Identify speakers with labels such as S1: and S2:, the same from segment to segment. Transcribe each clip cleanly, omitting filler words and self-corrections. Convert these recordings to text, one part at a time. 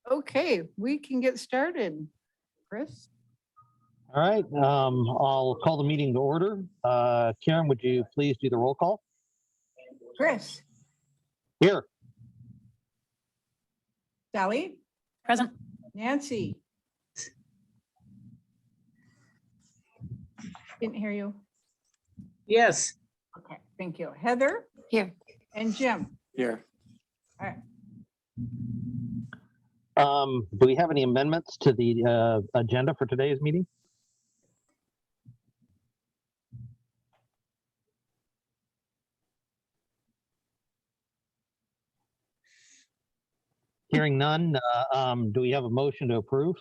S1: Okay, we can get started. Chris?
S2: All right, I'll call the meeting to order. Karen, would you please do the roll call?
S1: Chris?
S2: Here.
S1: Sally?
S3: Present.
S1: Nancy? Didn't hear you.
S3: Yes.
S1: Okay, thank you. Heather?
S3: Here.
S1: And Jim?
S4: Here.
S1: All right.
S2: Do we have any amendments to the agenda for today's meeting? Hearing none, do we have a motion to approve?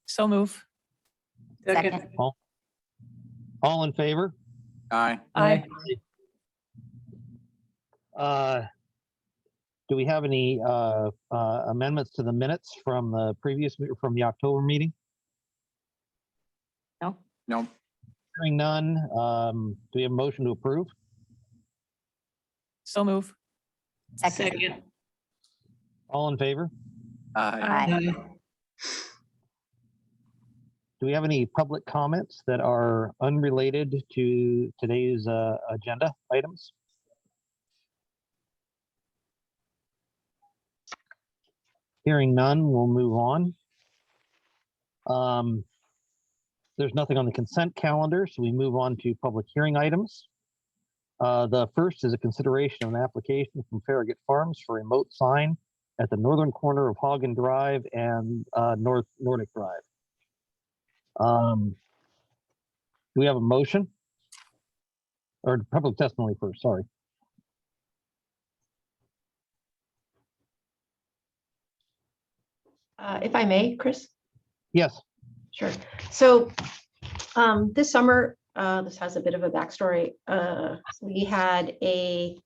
S3: So move. Second.
S2: All in favor?
S4: Aye.
S3: Aye.
S2: Do we have any amendments to the minutes from the from the October meeting?
S3: No.
S4: No.
S2: Hearing none, do we have a motion to approve?
S3: So move. Second.
S2: All in favor?
S4: Aye.
S2: Do we have any public comments that are unrelated to today's agenda items? Hearing none, we'll move on. There's nothing on the consent calendar, so we move on to public hearing items. The first is a consideration of an application from Surrogate Farms for a remote sign at the northern corner of Hagen Drive and North Nordic Drive. Do we have a motion? Or public testimony first, sorry.
S5: If I may, Chris?
S2: Yes.
S5: Sure. So this summer, this has a bit of a backstory. We had a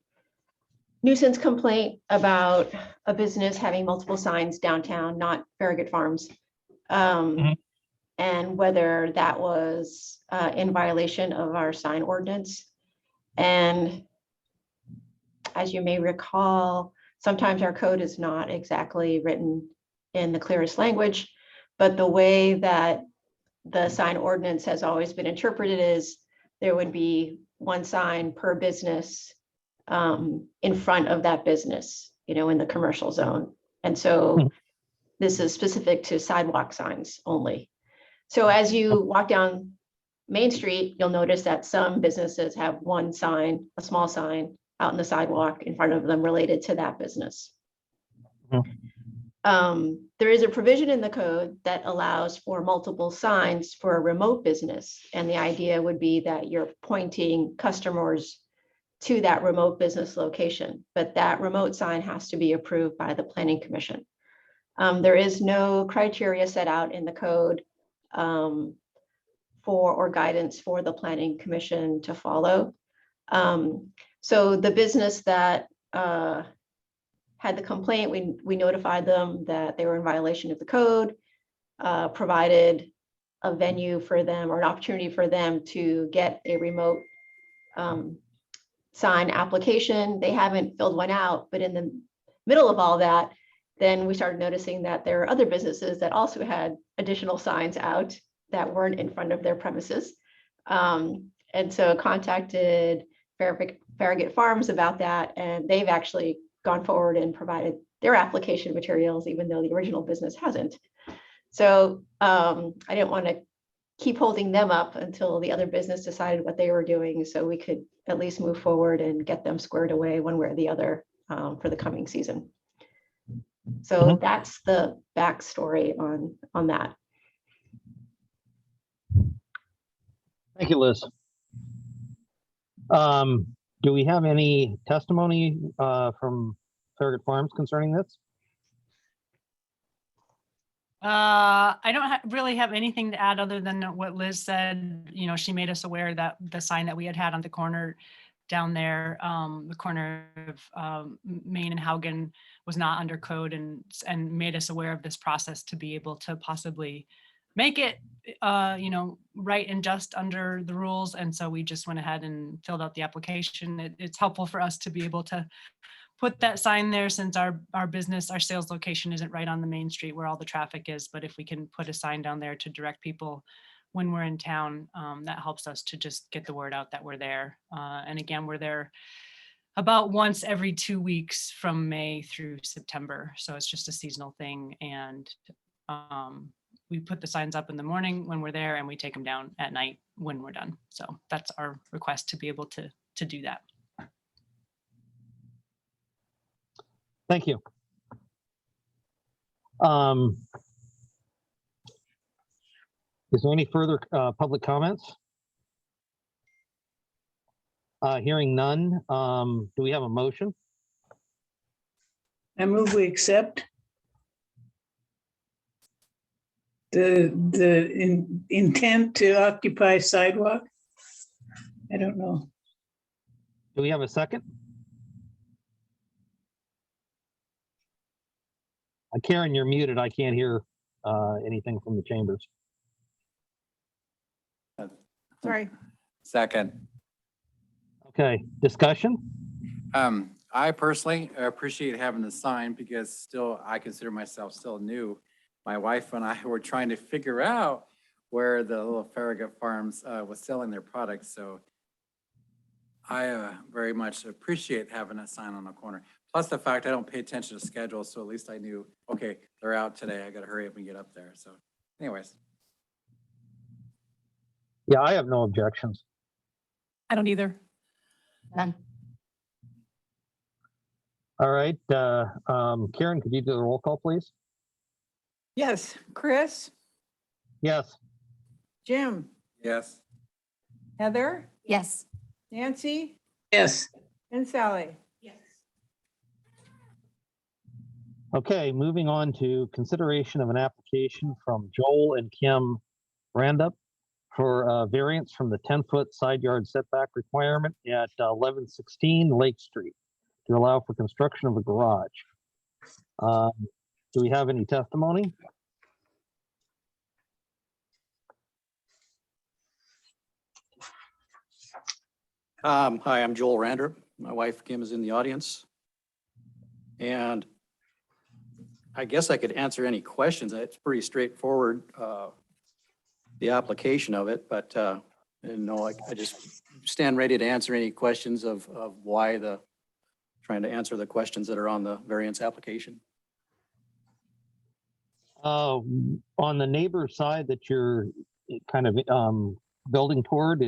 S5: nuisance complaint about a business having multiple signs downtown, not Surrogate Farms. And whether that was in violation of our sign ordinance. And as you may recall, sometimes our code is not exactly written in the clearest language, but the way that the sign ordinance has always been interpreted is there would be one sign per business in front of that business, in the commercial zone. And so this is specific to sidewalk signs only. So as you walk down Main Street, you'll notice that some businesses have one sign, a small sign out in the sidewalk in front of them related to that business. There is a provision in the code that allows for multiple signs for a remote business. And the idea would be that you're pointing customers to that remote business location, but that remote sign has to be approved by the Planning Commission. There is no criteria set out in the code or guidance for the Planning Commission to follow. So the business that had the complaint, we notified them that they were in violation of the code, provided a venue for them or an opportunity for them to get a remote sign application. They haven't filled one out, but in the middle of all that, then we started noticing that there are other businesses that also had additional signs out that weren't in front of their premises. And so contacted Surrogate Farms about that, and they've actually gone forward and provided their application materials, even though the original business hasn't. So I didn't want to keep holding them up until the other business decided what they were doing, so we could at least move forward and get them squared away one way or the other for the coming season. So that's the backstory on that.
S2: Thank you, Liz. Do we have any testimony from Surrogate Farms concerning this?
S3: I don't really have anything to add other than what Liz said. She made us aware that the sign that we had on the corner down there, the corner of Main and Haugen, was not under code, and made us aware of this process to be able to possibly make it, right and just under the rules. And so we just went ahead and filled out the application. It's helpful for us to be able to put that sign there since our business, our sales location isn't right on the main street where all the traffic is. But if we can put a sign down there to direct people when we're in town, that helps us to just get the word out that we're there. And again, we're there about once every 2 weeks from May through September. So it's just a seasonal thing. And we put the signs up in the morning when we're there and we take them down at night when we're done. So that's our request, to be able to do that.
S2: Thank you. Is there any further public comments? Hearing none, do we have a motion?
S6: I move we accept the intent to occupy sidewalk. I don't know.
S2: Do we have a second? Karen, you're muted. I can't hear anything from the chambers.
S1: Sorry.
S4: Second.
S2: Okay, discussion?
S4: I personally appreciate having the sign because still, I consider myself still new. My wife and I were trying to figure out where the little Surrogate Farms was selling their products. So I very much appreciate having a sign on the corner. Plus the fact I don't pay attention to schedules, so at least I knew, okay, they're out today. I got to hurry up and get up there. So anyways.
S2: Yeah, I have no objections.
S7: I don't either.
S5: None.
S2: All right, Karen, could you do the roll call, please?
S1: Yes, Chris,
S2: Yes.
S1: Jim,
S4: Yes.
S1: Heather,
S7: Yes.
S1: Nancy,
S6: Yes,
S1: and Sally.
S2: Okay, moving on to consideration of an application from Joel and Kim Randup for a variance from the 10-foot side yard setback requirement at 1116 Lake Street to allow for construction of a garage. Do we have any testimony?
S8: Hi, I'm Joel Rander. My wife Kim is in the audience. And I guess I could answer any questions. It's pretty straightforward, the application of it, but no, I just stand ready to answer any questions of why trying to answer the questions that are on the variance application.
S2: On the neighbor side that you're kind of building toward,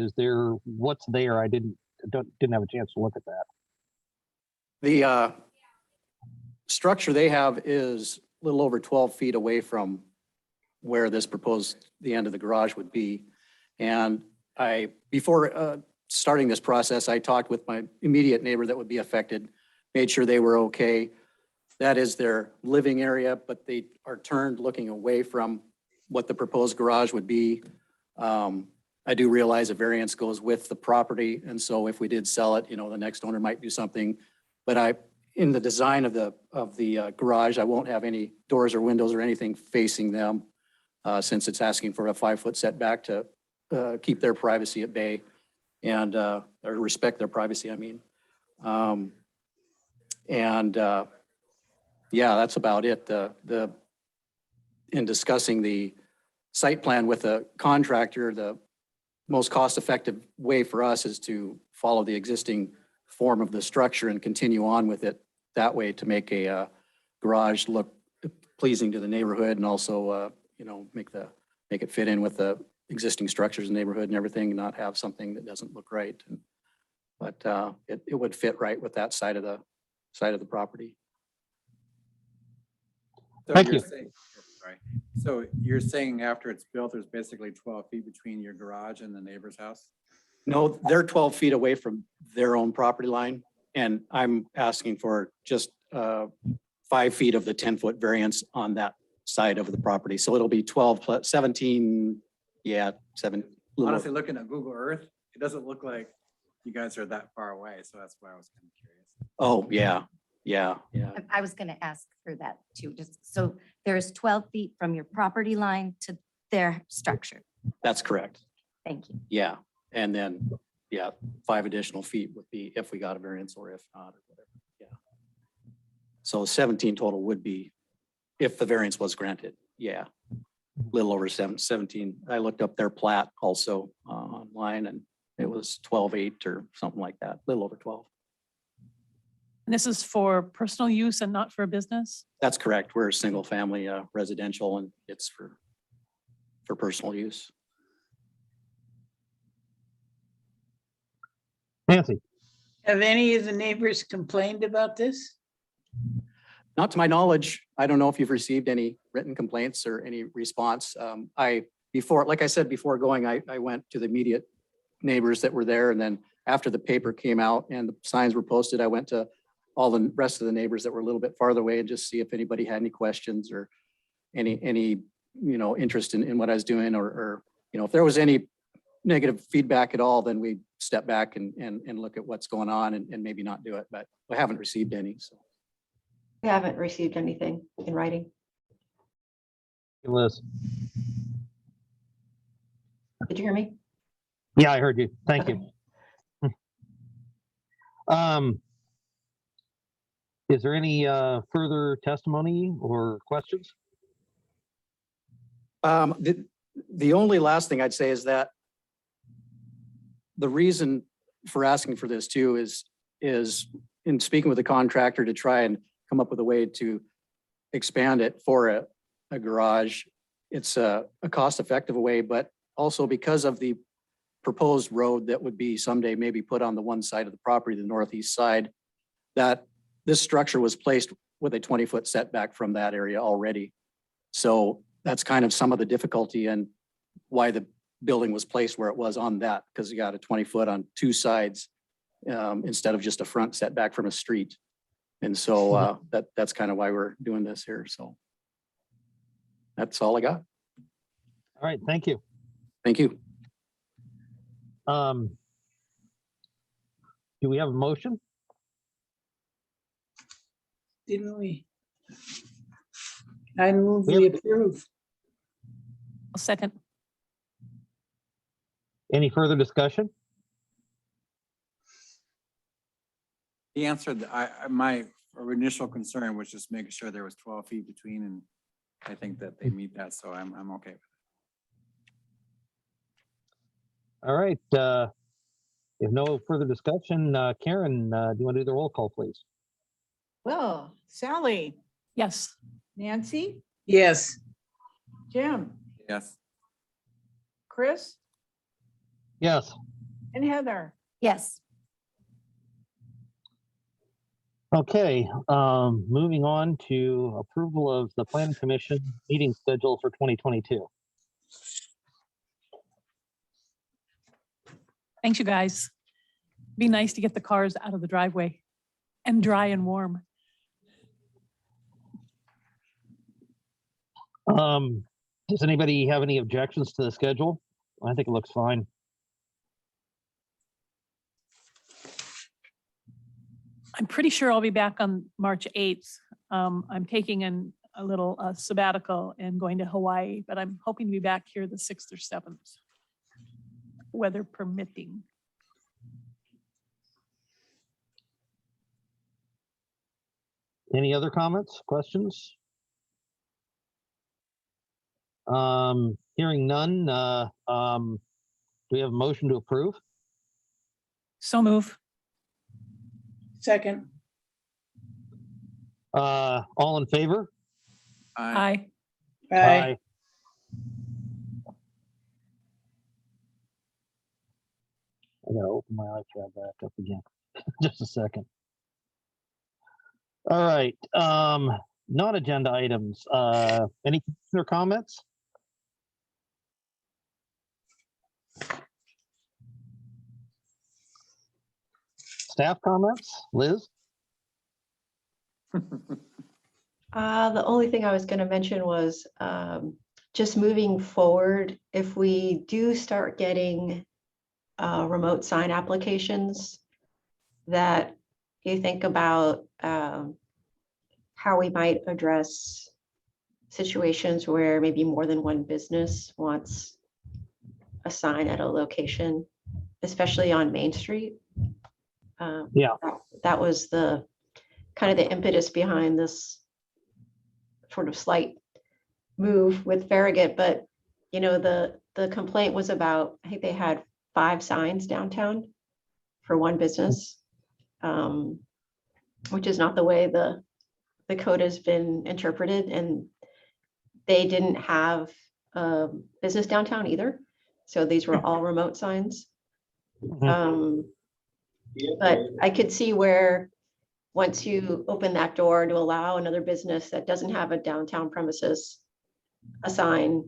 S2: what's there? I didn't have a chance to look at that.
S8: The structure they have is a little over 12 feet away from where this proposed, the end of the garage would be. And before starting this process, I talked with my immediate neighbor that would be affected, made sure they were okay. That is their living area, but they are turned looking away from what the proposed garage would be. I do realize a variance goes with the property. And so if we did sell it, the next owner might do something. But in the design of the garage, I won't have any doors or windows or anything facing them since it's asking for a 5-foot setback to keep their privacy at bay and or respect their privacy, I mean. Yeah, that's about it. In discussing the site plan with the contractor, the most cost-effective way for us is to follow the existing form of the structure and continue on with it that way to make a garage look pleasing to the neighborhood and also, make it fit in with the existing structures in the neighborhood and everything, and not have something that doesn't look right. But it would fit right with that side of the property.
S4: So
S2: Thank
S4: you're
S2: you.
S4: saying- Sorry. So you're saying after it's built, there's basically 12 feet between your garage and the neighbor's house?
S8: No, they're 12 feet away from their own property line, and I'm asking for just 5 feet of the 10-foot variance on that side of the property. So it'll be 12 plus 17, yeah, 7.
S4: Honestly, looking at Google Earth, it doesn't look like you guys are that far away. So that's why I was kind of curious.
S8: Oh, yeah.
S7: I was going to ask for that too. Just so there's 12 feet from your property line to their structure.
S8: That's correct.
S7: Thank you.
S8: Yeah. And then, 5 additional feet would be if we got a variance or if not, or whatever. Yeah. So 17 total would be, if the variance was granted, yeah. Little over 17. I looked up their plat also online and it was 12.8 or something like that, little over 12.
S9: And this is for personal use and not for a business?
S8: That's correct. We're a single family residential and it's for personal use.
S2: Nancy?
S6: Have any of the neighbors complained about this?
S8: Not to my knowledge. I don't know if you've received any written complaints or any response. Like I said, before going, I went to the immediate neighbors that were there. And then after the paper came out and the signs were posted, I went to all the rest of the neighbors that were a little bit farther away and just see if anybody had any questions or any interest in what I was doing or if there was any negative feedback at all, then we step back and look at what's going on and maybe not do it, but I haven't received any, so.
S5: We haven't received anything in writing.
S2: Liz?
S5: Did you hear me?
S2: Yeah, I heard you. Thank you. Is there any further testimony or questions?
S8: The only last thing I'd say is that the reason for asking for this too is in speaking with the contractor to try and come up with a way to expand it for a garage. It's a cost-effective way, but also because of the proposed road that would be someday maybe put on the one side of the property, the northeast side, that this structure was placed with a 20-foot setback from that area already. So that's kind of some of the difficulty and why the building was placed where it was on that, because you got a 20-foot on two sides instead of just a front setback from a street. And so that's kind of why we're doing this here. So that's all I got.
S2: All right, thank you.
S8: Thank you.
S2: Do we have a motion?
S6: Didn't we? I move we approve.
S9: I'll second.
S2: Any further discussion?
S4: He answered, my initial concern was just making sure there was 12 feet between, and I think that they meet that, so I'm okay with it.
S2: All right. If no further discussion, Karen, do you want to do the roll call, please?
S1: Well, Sally,
S9: Yes.
S1: Nancy,
S6: Yes,
S1: Jim,
S4: Yes.
S1: Chris,
S2: Yes.
S1: and Heather.
S7: Yes.
S2: Okay, moving on to approval of the planning commission meeting schedule for 2022.
S9: Thanks, you guys. Be nice to get the cars out of the driveway and dry and warm.
S2: Does anybody have any objections to the schedule? I think it looks fine.
S9: I'm pretty sure I'll be back on March 8th. I'm taking a little sabbatical and going to Hawaii, but I'm hoping to be back here the 6th or 7th, weather permitting.
S2: Any other comments, questions? Hearing none, do we have a motion to approve?
S9: So move.
S6: second,
S2: All in favor?
S9: Aye.
S6: aye,
S2: I gotta open my iPad back up again. Just a second. All right, non-agenda items. Any other comments? Staff comments? Liz?
S5: The only thing I was going to mention was just moving forward, if we do start getting remote sign applications, that you think about how we might address situations where maybe more than one business wants a sign at a location, especially on Main Street.
S2: Yeah.
S5: That was the kind of the impetus behind this sort of slight move with Farragut, but the complaint was about, I think they had 5 signs downtown for one business, which is not the way the code has been interpreted, and they didn't have a business downtown either. So these were all remote signs. But I could see where once you open that door to allow another business that doesn't have a downtown premises a sign,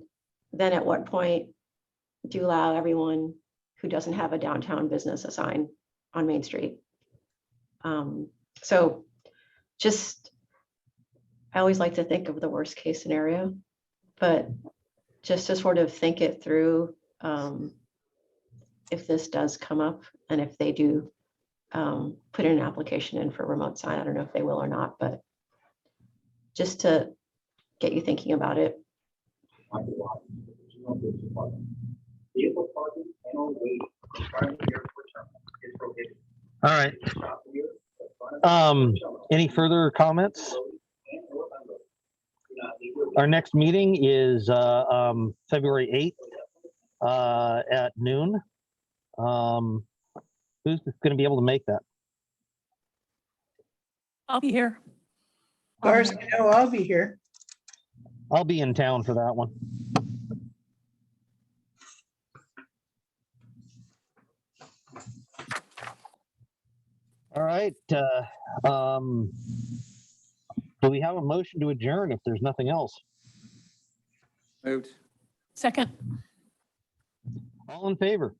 S5: then at what point do you allow everyone who doesn't have a downtown business a sign on Main Street? So just, I always like to think of the worst case scenario, but just to sort of think it through, if this does come up and if they do put in an application in for remote sign, I don't know if they will or not, but just to get you thinking about it.
S2: All right. Any further comments? Our next meeting is February 8th at noon. Who's going to be able to make that?
S9: I'll be here.
S6: As far as I know, I'll be here.
S2: I'll be in town for that one. All right. Do we have a motion to adjourn if there's nothing else?
S4: Moved.
S9: Second.
S2: All in favor?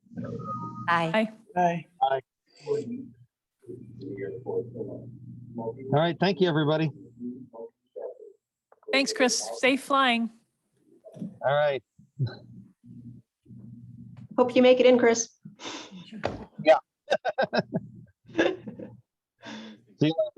S7: Aye.
S6: Bye.
S2: All right. Thank you, everybody.
S9: Thanks, Chris. Safe flying.
S2: All right.
S5: Hope you make it in, Chris.
S2: Yeah. See you later.